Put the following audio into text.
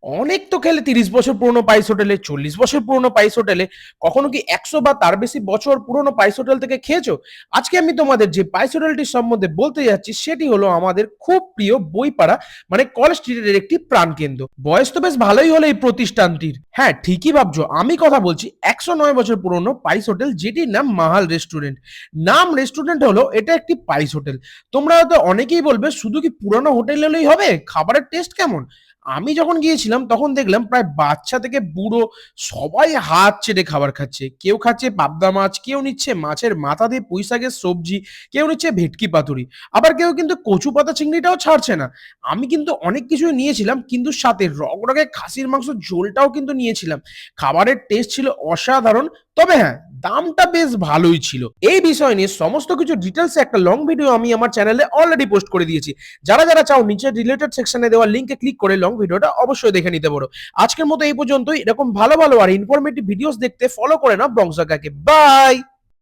অনেক তো খেলে ৩০ বছর পুরনো পাইস হোটেলে, ৪০ বছর পুরনো পাইস হোটেলে, কখনো কি ১০০ বা তার বেশি বছর পুরনো পাইস হোটেল থেকে খেয়েছো? আজকে আমি তোমাদের যে পাইস হোটেলটির সম্বন্ধে বলতে যাচ্ছি সেটি হলো আমাদের খুব প্রিয় বইপাড়া মানে কলেজ স্ট্রিটের একটি প্রাণকেন্দ্র। বয়স তো বেশ ভালোই হলো এই প্রতিষ্ঠানটির। হ্যাঁ, ঠিকই ভাবছো, আমি কথা বলছি ১০৯ বছর পুরনো পাইস হোটেল, যেটির নাম মাহাল রেস্টুরেন্ট। নাম রেস্টুরেন্ট হলো, এটা একটি পাইস হোটেল। তোমরা হয়তো অনেকেই বলবে শুধু কি পুরানো হোটেল হলেই হবে, খাবারের টেস্ট কেমন? আমি যখন গিয়েছিলাম তখন দেখলাম প্রায় বাচ্চা থেকে বুড়ো সবাই হাত চেটে খাবার খাচ্ছে। কেউ খাচ্ছে পাবদা মাছ, কেউ নিচ্ছে মাছের মাথা দিয়ে পুঁই শাকের সবজি, কেউ নিচ্ছে ভেটকি পাতুরি, আবার কেউ কিন্তু কচু পাতা চিংড়িটাও ছাড়ছে না। আমি কিন্তু অনেক কিছুই নিয়েছিলাম, কিন্তু সাথে রগরগে খাসির মাংস ঝোলটাও কিন্তু নিয়েছিলাম। খাবারের টেস্ট ছিল অসাধারণ। তবে হ্যাঁ, দামটা বেশ ভালোই ছিল। এই বিষয় নিয়ে সমস্ত কিছু ডিটেলসে একটা লং ভিডিও আমি আমার চ্যানেলে অলরেডি পোস্ট করে দিয়েছি। যারা চাও নিচে রিলেটেড সেকশনে দেওয়া লিঙ্কে ক্লিক করে লং ভিডিওটা অবশ্যই দেখে নিতে পারো। আজকের মতো এই পর্যন্তই। এরকম ভালো ভালো আর ইনফরমেটিভ ভিডিওস দেখতে ফলো করে নাও বংশাকাকে। বাই।